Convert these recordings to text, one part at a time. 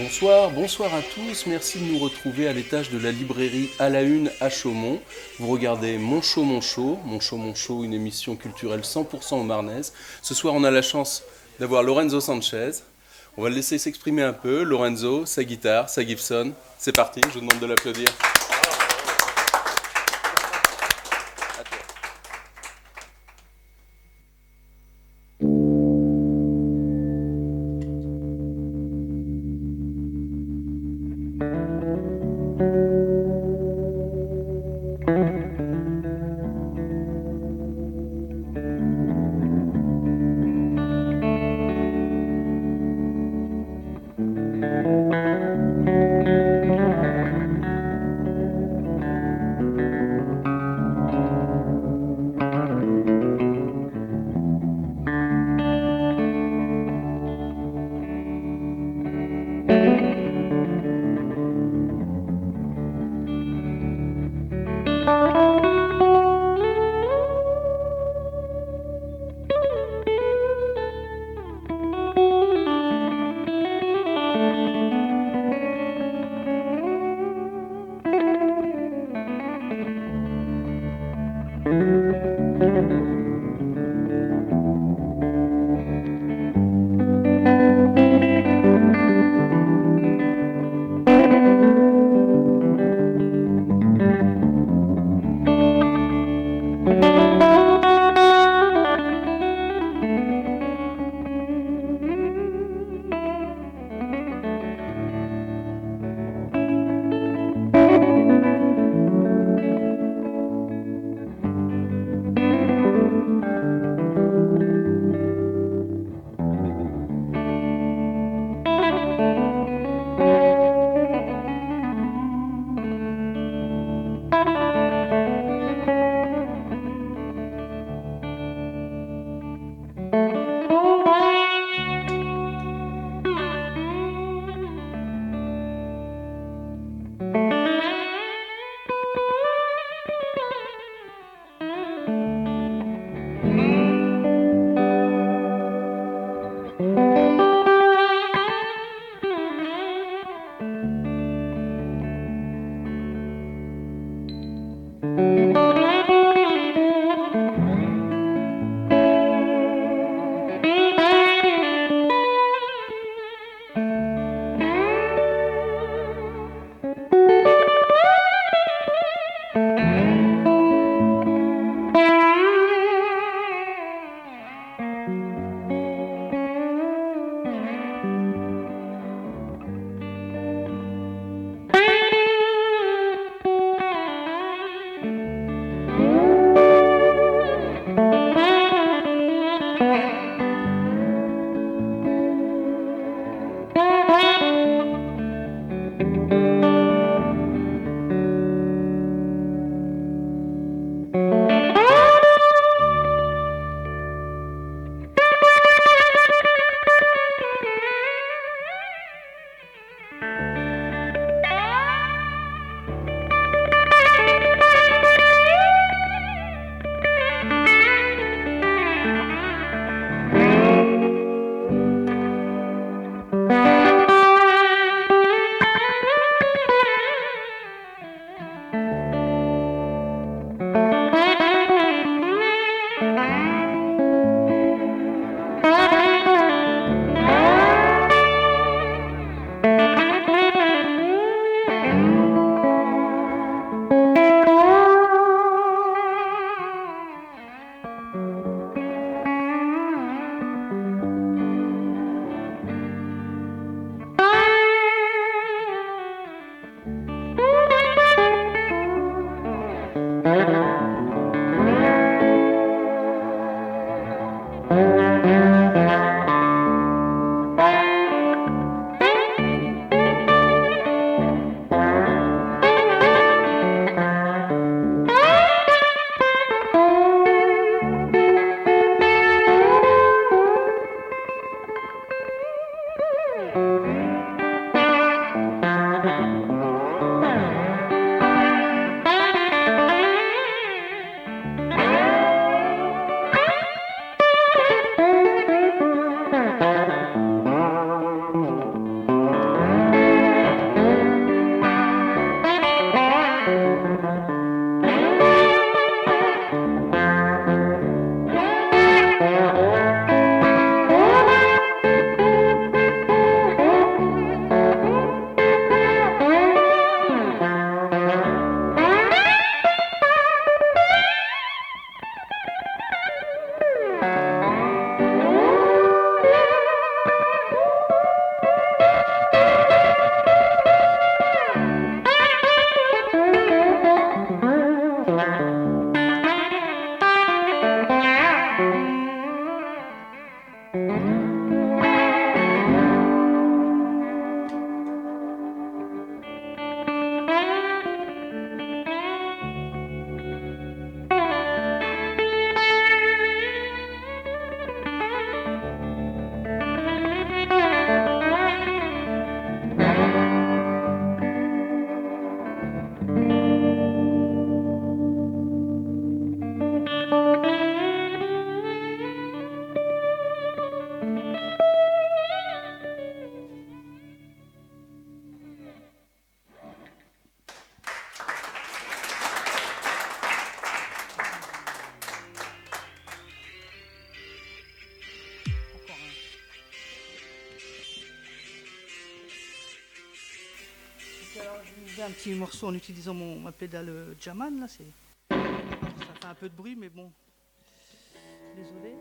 Bonsoir, bonsoir à tous, merci de nous retrouver à l'étage de la librairie à la Une à Chaumont. Vous regardez Mon Show, Mon Show, Mon Show, Mon Show, une émission culturelle 100% au Marnaise. Ce soir, on a la chance d'avoir Lorenzo Sanchez. On va le laisser s'exprimer un peu. Lorenzo, sa guitare, sa Gibson. C'est parti, je vous demande de l'applaudir. Alors, je vais jouer un petit morceau en utilisant ma pédale Jaman, là, ça fait un peu de bruit, mais bon, désolé.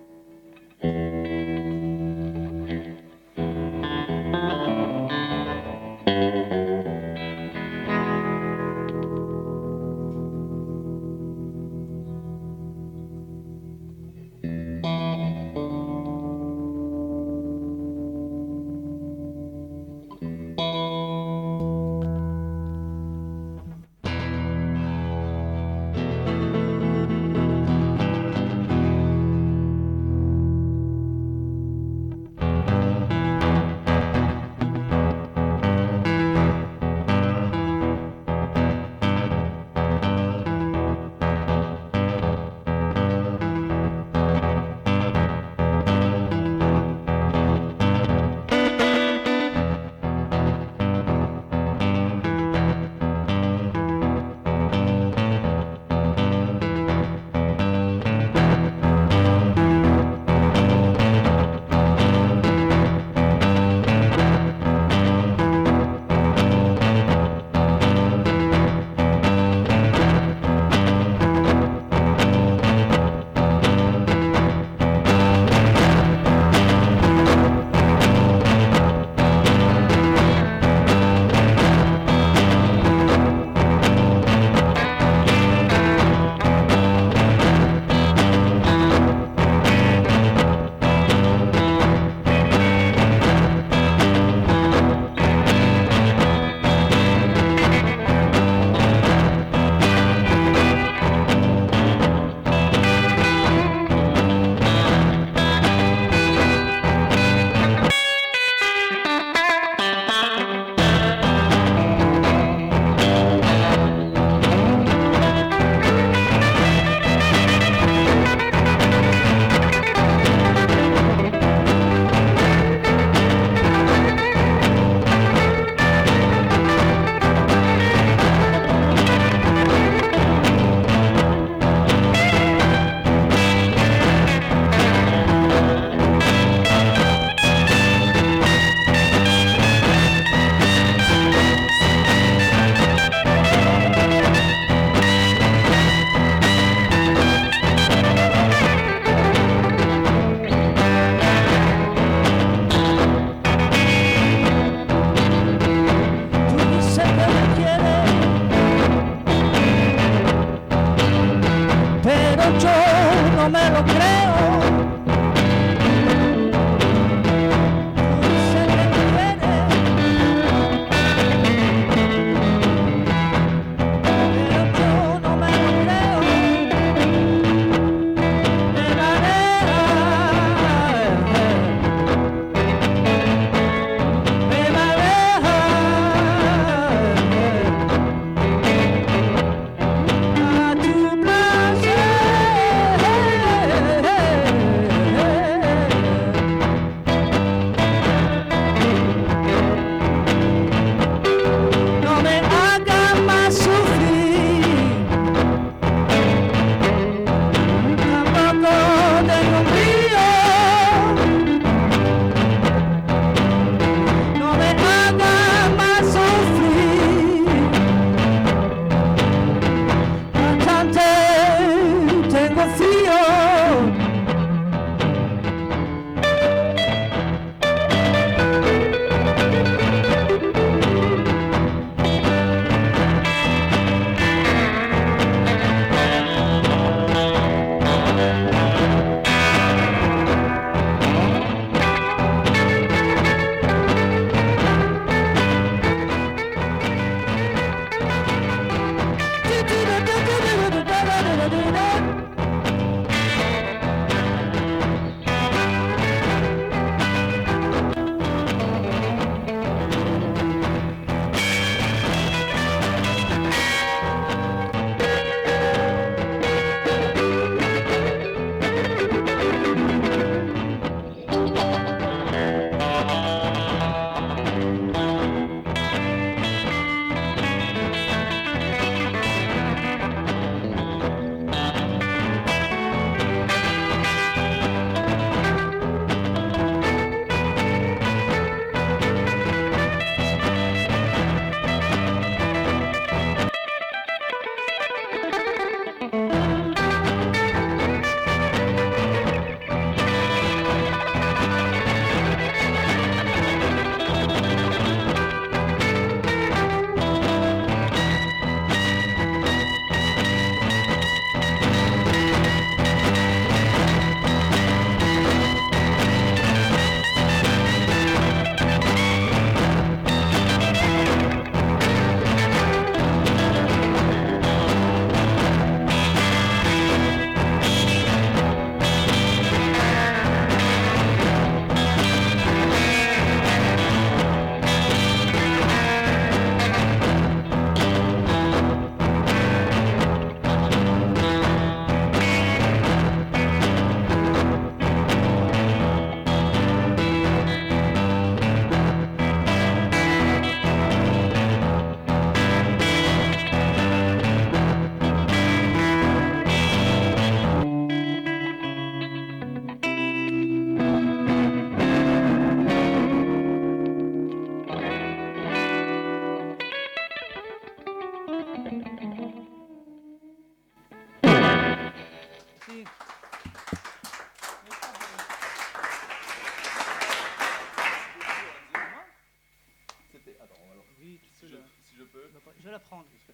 Oui, tu peux si je peux. Je vais la prendre. Je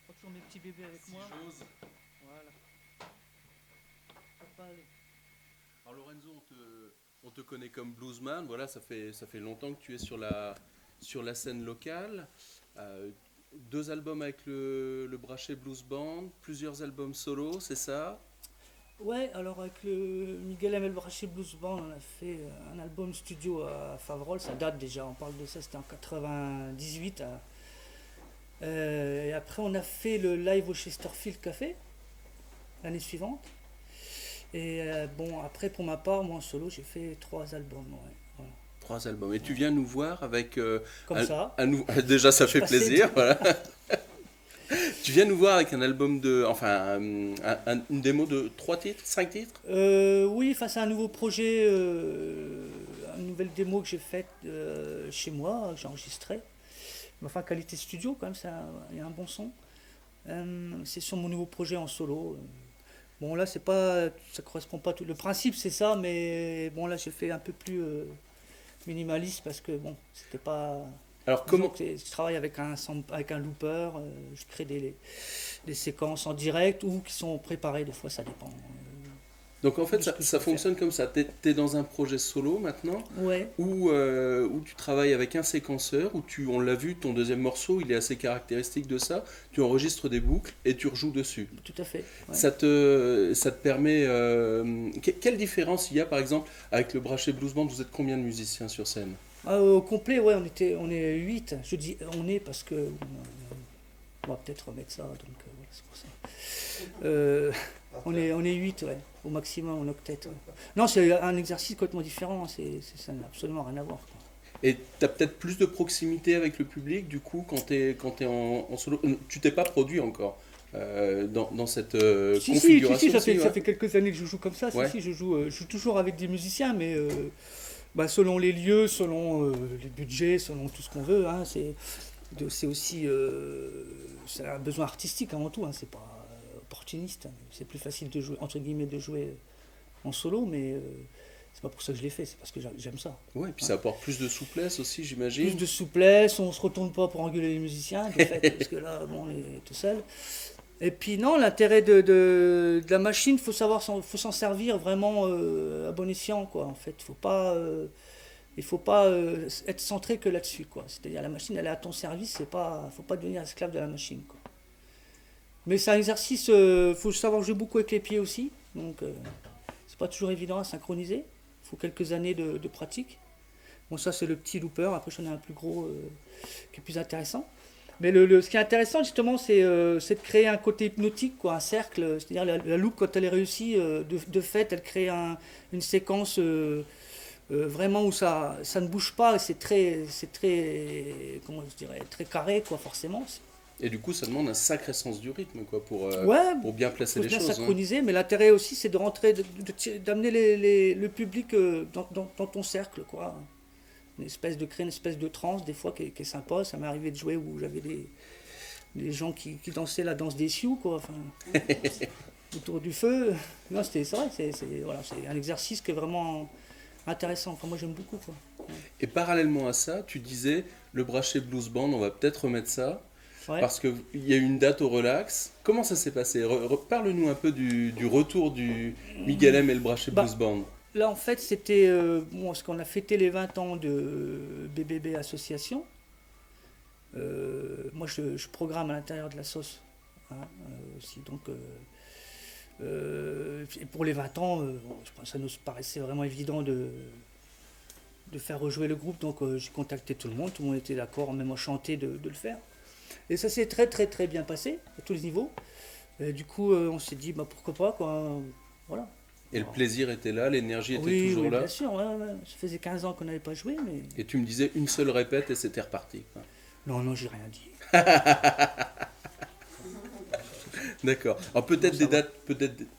prends toujours mes petits bébés avec moi. J'ose. Voilà. Ça va pas aller. Alors Lorenzo, on te connaît comme bluesman, voilà, ça fait longtemps que tu es sur la scène locale. Euh, 2 albums avec le Brachet Blues Band, plusieurs albums solo, c'est ça? Ouais, alors avec le Miguel Amel Braché Blues Band, on a fait un album studio à Faverolles, ça date déjà, on parle de ça, c'était en 98. Et après, on a fait le live au Chesterfield Café l'année suivante. Et bon, après, pour ma part, moi en solo, j'ai fait 3 albums. Ouais, voilà. 3 albums. Et tu viens nous voir avec Comme ça. déjà ça fait Passé plaisir, de- voilà. Tu viens nous voir avec un album enfin une démo de 3 titres, 5 titres? Oui, enfin, c'est un nouveau projet, une nouvelle démo que j'ai faite chez moi, que j'ai enregistrée. Mais enfin, qualité studio, quand même, il y a un bon son. C'est sur mon nouveau projet en solo. Bon, là, c'est pas, ça correspond pas tout. Le principe, c'est ça, mais bon, là, j'ai fait un peu plus minimaliste parce que bon, c'était pas. Alors Disons comment, que je travaille avec un looper, je crée des séquences en direct ou qui sont préparées, des fois, ça dépend donc en de fait ce que je ça peux faire. fonctionne comme ça, t'es dans un projet solo maintenant, Ouais, où tu travailles avec un séquenceur, on l'a vu, ton deuxième morceau, il est assez caractéristique de ça, tu enregistres des boucles et tu rejoues dessus. tout à fait. Ouais. Ça te permet... quelle différence il y a par exemple avec le Brachet Blues Band? Vous êtes combien de musiciens sur scène? Au complet, ouais, on est 8. Je dis on est parce que on va peut-être remettre ça, donc voilà, c'est pour ça. On est 8, ouais, au maximum en octet. Ouais. Non, c'est un exercice complètement différent, ça n'a absolument rien à voir, quoi. Et tu as peut-être plus de proximité avec le public du coup quand t'es en solo. Tu t'es pas produit encore dans cette configuration Ça ouais. fait quelques années que je joue comme ça. Ouais. Si, je joue toujours avec des musiciens, mais bah, selon les lieux, selon les budgets, selon tout ce qu'on veut. Hein, c'est aussi c'est un besoin artistique avant tout. Hein, c'est pas opportuniste. Hein. C'est plus facile de jouer entre guillemets de jouer en solo, mais c'est pas pour ça que je l'ai fait. C'est parce que j'aime ça. Ouais, et puis Hein. ça apporte plus de souplesse aussi, Plus j'imagine. de souplesse, on se retourne pas pour engueuler les musiciens, de fait, parce que là, bon, on est tout seul. Et puis non, l'intérêt de la machine, faut s'en servir vraiment à bon escient, quoi. En fait, il faut pas être centré que là-dessus, quoi. C'est-à-dire la machine, elle est à ton service, faut pas devenir esclave de la machine, quoi. Mais c'est un exercice, faut savoir jouer beaucoup avec les pieds aussi, donc c'est pas toujours évident à synchroniser. Il faut quelques années de pratique. Bon, ça c'est le petit looper. Après, j'en ai un plus gros qui est plus intéressant. Mais ce qui est intéressant justement, c'est de créer un côté hypnotique, quoi, un cercle. C'est-à-dire la loupe, quand elle est réussie, de fait, elle crée une séquence vraiment où ça ne bouge pas. Comment je dirais, très carré, quoi, forcément. Et du coup, ça demande un sacré sens du rythme quoi, Ouais, pour bien il placer faut les bien choses. Hein. synchroniser, mais l'intérêt aussi, c'est de rentrer, d'amener le public dans ton cercle, quoi. Créer une espèce de transe, des fois, qui est sympa. Ça m'est arrivé de jouer où j'avais des gens qui dansaient la danse des Sioux, quoi. Enfin, autour du feu. Non, c'est vrai, voilà, c'est un exercice qui est vraiment intéressant. Enfin, moi, j'aime beaucoup, quoi. Et parallèlement à ça, tu disais, le Brachet Blues Band, on va peut-être remettre ça, Ouais. parce qu'il y a une date au relax. Comment ça s'est passé? Parle-nous un peu du retour du Miguel M et le Brachet Bah, Blues Band. là, en fait, c'était. Bon, parce qu'on a fêté les 20 ans de BBB Association. Moi, je programme à l'intérieur de la sauce. Hein, aussi, donc. Et pour les 20 ans, bon, je pense que ça nous paraissait vraiment évident de faire rejouer le groupe. Donc j'ai contacté tout le monde était d'accord, même enchanté de le faire. Et ça s'est très très très bien passé, à tous les niveaux. Et du coup, on s'est dit, bah, pourquoi pas, quoi. Voilà. Et le plaisir était là, l'énergie était Oui, toujours oui, là. bien sûr. Ouais, ouais. Ça faisait 15 ans qu'on n'avait pas joué, mais. Et tu me disais une seule répète et c'était reparti. Quoi. Non, non, j'ai rien dit. D'accord. Alors Non, peut-être ça des va. dates,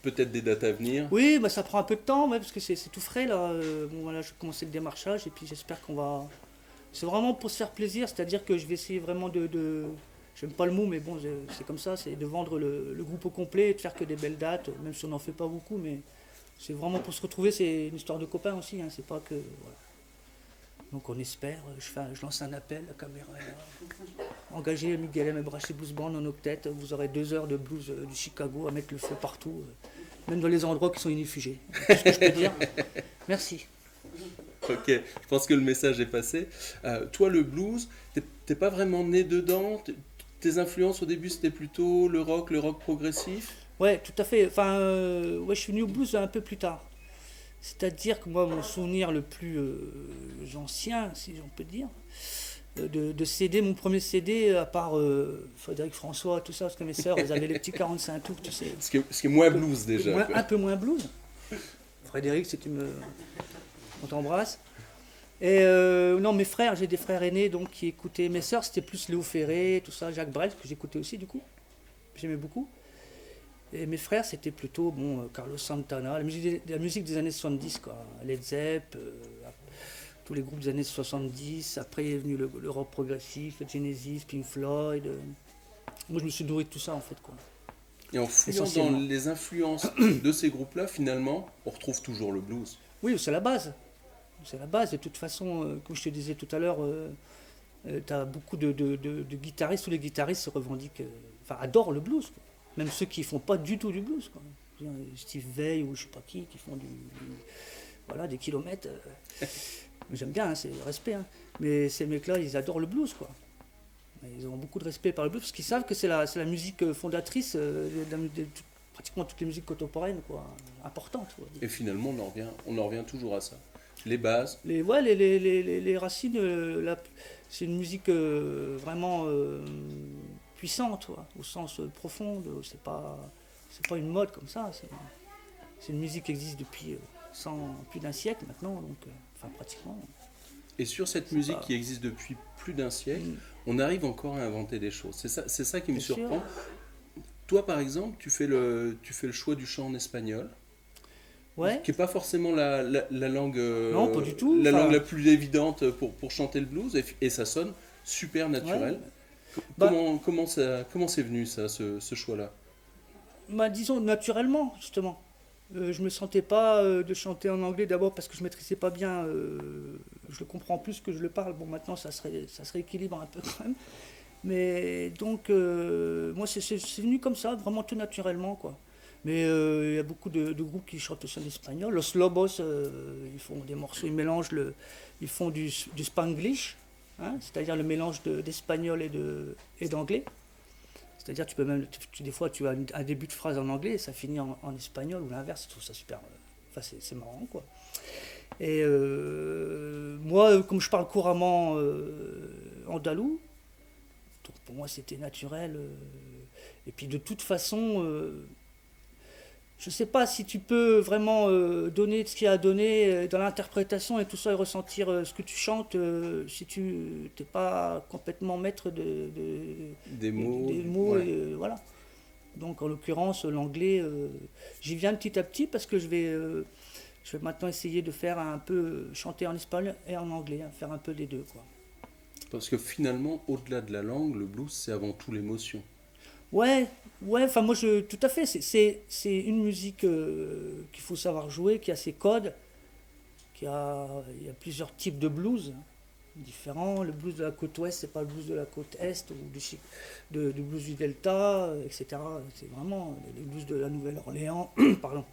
peut-être des dates à venir. Oui, bah, ça prend un peu de temps, ouais, parce que c'est tout frais, là. Bon, voilà, je vais commencer le démarchage, et puis j'espère qu'on va. C'est vraiment pour se faire plaisir, c'est-à-dire que je vais essayer vraiment j'aime pas le mot, mais bon, c'est comme ça, c'est de vendre le groupe au complet et de faire que des belles dates, même si on n'en fait pas beaucoup, mais c'est vraiment pour se retrouver, c'est une histoire de copains aussi, hein, c'est pas que. Voilà. Donc on espère, je lance un appel, la caméra est là. Engagez Miguel M. Braché Blues Band en octet, vous aurez 2 heures de blues du Chicago à mettre le feu partout, même dans les endroits qui sont inifugés. C'est ce que je peux dire. Merci. Ok, je pense que le message est passé. Toi, le blues, t'es pas vraiment né dedans. Tes influences au début, c'était plutôt le rock progressif. Ouais, tout à fait. Enfin, ouais, je suis venu au blues un peu plus tard. C'est-à-dire que moi, mon souvenir le plus ancien, si on peut dire, de CD, mon premier CD, à part Frédéric François, tout ça, parce que mes sœurs, elles avaient les petits 45 tours, tu sais. Ce qui est moins blues déjà. Un peu moins blues. Frédéric, on t'embrasse. Et non, mes frères, j'ai des frères aînés donc qui écoutaient. Mes sœurs, c'était plus Léo Ferré, tout ça, Jacques Brel, que j'écoutais aussi du coup. J'aimais beaucoup. Et mes frères, c'était plutôt Carlos Santana, la musique des années 70, quoi. Led Zepp, tous les groupes des années 70. Après est venu le rock progressif, Genesis, Pink Floyd. Moi, je me suis nourri de tout ça, en fait, quoi. Et en fouillant dans les influences de ces groupes-là, finalement, on retrouve toujours le blues. Oui, c'est la base. C'est la base. De toute façon, comme je te disais tout à l'heure, tu as beaucoup de guitaristes. Tous les guitaristes se revendiquent, adorent le blues, quoi. Même ceux qui font pas du tout du blues, quoi. Steve Vai ou je sais pas qui font voilà, des kilomètres. J'aime bien, hein, c'est le respect. Hein. Mais ces mecs-là, ils adorent le blues, quoi. Ils ont beaucoup de respect par le blues parce qu'ils savent que c'est la musique fondatrice de pratiquement toutes les musiques contemporaines, quoi, importantes. Quoi. Et finalement, on en revient toujours à ça. Les bases. Les racines, c'est une musique vraiment puissante, quoi, au sens profond. C'est pas une mode comme ça. C'est une musique qui existe depuis plus d'un siècle maintenant, donc pratiquement. Et sur cette musique qui existe depuis plus d'un siècle, on arrive encore à inventer des choses. C'est ça qui me surprend. Toi, par exemple, tu fais le choix du chant en espagnol. Ouais. Qui n'est pas forcément la langue, non, pas du tout. Langue la plus évidente pour chanter le blues, et ça sonne super naturel. Ouais. Comment c'est venu ça, ce choix-là? Disons naturellement, justement. Je me sentais pas de chanter en anglais d'abord parce que je maîtrisais pas bien. Je le comprends plus que je le parle. Bon, maintenant ça se rééquilibre un peu quand même. Mais donc, moi c'est venu comme ça, vraiment tout naturellement, quoi. Mais il y a beaucoup de groupes qui chantent aussi en espagnol. Los Lobos, ils font des morceaux, ils font du spanglish, hein, c'est-à-dire le mélange d'espagnol et d'anglais. C'est-à-dire tu peux même, des fois tu as un début de phrase en anglais et ça finit en espagnol ou l'inverse. Je trouve ça super, c'est marrant, quoi. Et moi, comme je parle couramment andalou, donc pour moi c'était naturel. Et puis de toute façon, je ne sais pas si tu peux vraiment donner ce qu'il y a à donner dans l'interprétation et tout ça et ressentir ce que tu chantes si tu n'es pas complètement maître des mots. Ouais. Et, voilà. Donc en l'occurrence, l'anglais, j'y viens petit à petit parce que je vais maintenant essayer de faire un peu chanter en espagnol et en anglais, hein, faire un peu des deux, quoi. Parce que finalement, au-delà de la langue, le blues, c'est avant tout l'émotion. Ouais, enfin moi tout à fait, c'est une musique qu'il faut savoir jouer, qui a ses codes, il y a plusieurs types de blues différents. Le blues de la côte ouest, c'est pas le blues de la côte est, ou du blues du delta, etc. C'est vraiment les blues de la Nouvelle-Orléans, pardon.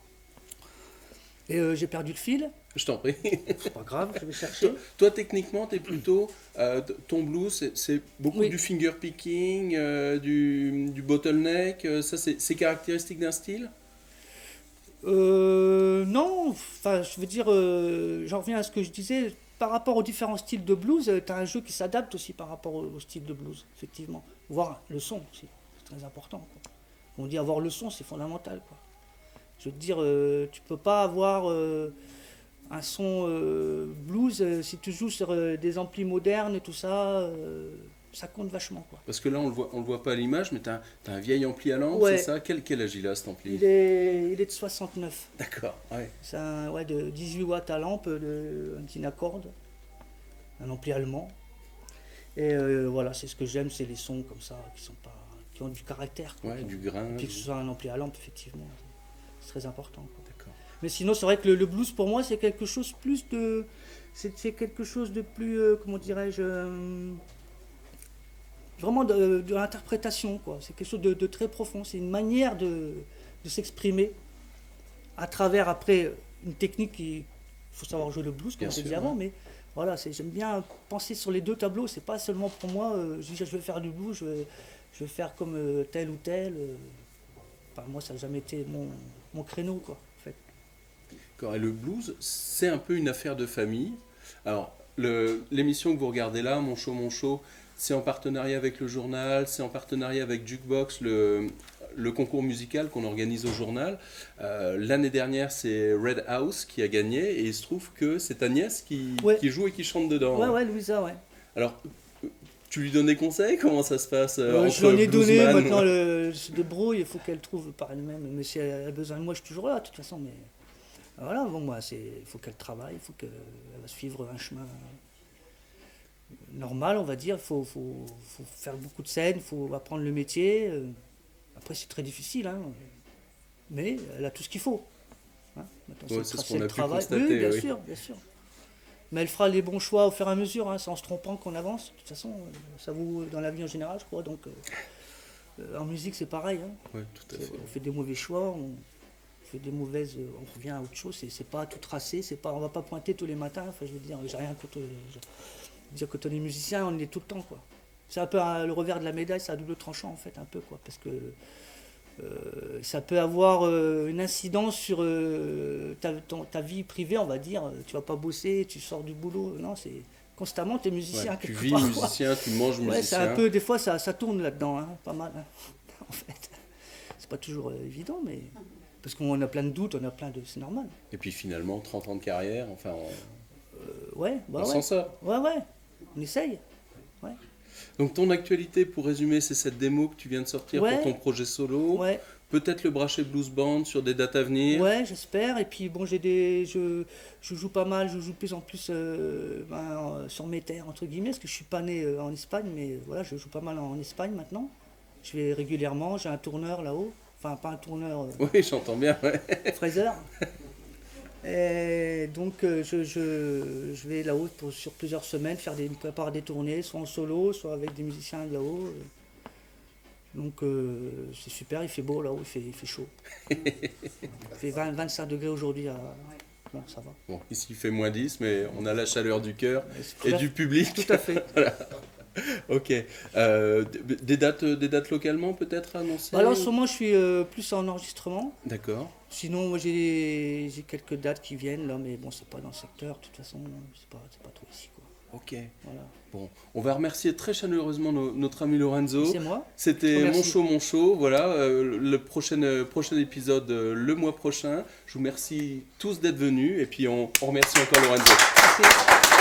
Et j'ai perdu le fil. Je t'en prie. C'est pas grave, je vais chercher. Toi techniquement, tu es plutôt. Ton blues, c'est beaucoup du finger picking, du bottleneck. Ça, c'est caractéristique d'un style? Non, je veux dire, j'en reviens à ce que je disais. Par rapport aux différents styles de blues, tu as un jeu qui s'adapte aussi par rapport au style de blues, effectivement. Voir le son aussi, c'est très important, quoi. On dit avoir le son, c'est fondamental, quoi. Je veux te dire, tu peux pas avoir un son blues si tu joues sur des amplis modernes et tout ça, ça compte vachement, quoi. Parce que là, on le voit pas à l'image, mais tu as un vieil ampli à lampe, ouais. C'est ça? Quel âge il a, cet ampli? Il est de 69. D'accord, ouais. C'est de 18 watts à lampe, un Dynacorde, un ampli allemand. Et voilà, c'est ce que j'aime, c'est les sons comme ça, qui ont du caractère, quoi. Ouais, du grain. Et puis que ce soit un ampli à lampe, effectivement, c'est très important, quoi. D'accord. Mais sinon, c'est vrai que le blues, pour moi, c'est quelque chose plus de... C'est quelque chose de plus, comment dirais-je, vraiment de l'interprétation, quoi. C'est quelque chose de très profond. C'est une manière de s'exprimer à travers, après, une technique qui... Il faut savoir jouer le blues, comme je dit avant, mais voilà, j'aime bien penser sur les deux tableaux. C'est pas seulement pour moi, je dis, je vais faire du blues, je vais faire comme tel ou tel. Enfin, moi, ça n'a jamais été mon créneau, quoi, en fait. Et le blues, c'est un peu une affaire de famille. Alors, l'émission que vous regardez là, Mon Show, c'est en partenariat avec le journal, c'est en partenariat avec Jukebox, le concours musical qu'on organise au journal. L'année dernière, c'est Red House qui a gagné, et il se trouve que c'est ta nièce qui joue et qui chante dedans. Ouais, Louisa, ouais. Alors, tu lui donnes des conseils? Comment ça se passe entre je lui en ai donné, bluesman, maintenant elle se débrouille, il faut qu'elle trouve par elle-même. Mais si elle a besoin de moi, je suis toujours là, de toute façon. Mais voilà, bon, moi, il faut qu'elle travaille, il faut qu'elle va suivre un chemin normal, on va dire. Il faut faire beaucoup de scènes, il faut apprendre le métier. Après, c'est très difficile, hein, mais elle a tout ce qu'il faut. Hein. Ouais, c'est ce qu'on a pu travail. constater. Oui, bien sûr, bien sûr. Mais elle fera les bons choix au fur et à mesure, hein, c'est en se trompant qu'on avance. De toute façon, ça vaut dans la vie en général, je crois. Donc, en musique, c'est pareil. Hein. Ouais, tout à fait. On fait des mauvais choix, on fait des mauvaises, on revient à autre chose. C'est pas tout tracé, on va pas pointer tous les matins. Enfin, je veux dire, j'ai rien contre. Quand on est musicien, on est tout le temps, quoi. C'est un peu le revers de la médaille, c'est à double tranchant en fait, un peu, quoi, parce que ça peut avoir une incidence sur ta vie privée, on va dire. Tu vas pas bosser, tu sors du boulot. Non, c'est constamment, tu es musicien. Ouais, tu vis musicien, tu manges musicien. Ouais, c'est un peu, des fois, ça tourne là-dedans, hein, pas mal. Hein, en fait, c'est pas toujours évident, mais parce qu'on a plein de doutes, c'est normal. Et puis finalement, 30 ans de carrière, enfin, on s'en sort. Ouais, on essaye. Ouais. Donc ton actualité, pour résumer, c'est cette démo que tu viens de sortir pour ton projet solo. Ouais. Peut-être le Braché Blues Band sur des dates à venir. Ouais, j'espère. Et puis bon, je joue pas mal, je joue de plus en plus sur mes terres, entre guillemets, parce que je suis pas né en Espagne, mais voilà, je joue pas mal en Espagne maintenant. Je vais régulièrement, j'ai un tourneur là-haut. Enfin, pas un tourneur. Oui, j'entends bien, ouais. Fraser. Et donc je vais là-haut sur plusieurs semaines préparer des tournées, soit en solo, soit avec des musiciens de là-haut. Donc c'est super, il fait beau là-haut, il fait chaud. Il fait 25 degrés aujourd'hui. Bon, ça va. Bon, ici il fait moins 10, mais on a la chaleur du cœur et du public. Tout à fait. Voilà. Ok. Des dates localement peut-être annoncées? Alors en ce moment je suis plus en enregistrement. D'accord. Sinon moi j'ai quelques dates qui viennent là, mais bon c'est pas dans le secteur, de toute façon c'est pas trop ici, quoi. Ok. Voilà. Bon, on va remercier très chaleureusement notre ami Lorenzo. C'est moi. C'était Mon Show. Voilà, le prochain épisode le mois prochain. Je vous remercie tous d'être venus et puis on remercie encore Lorenzo. Merci.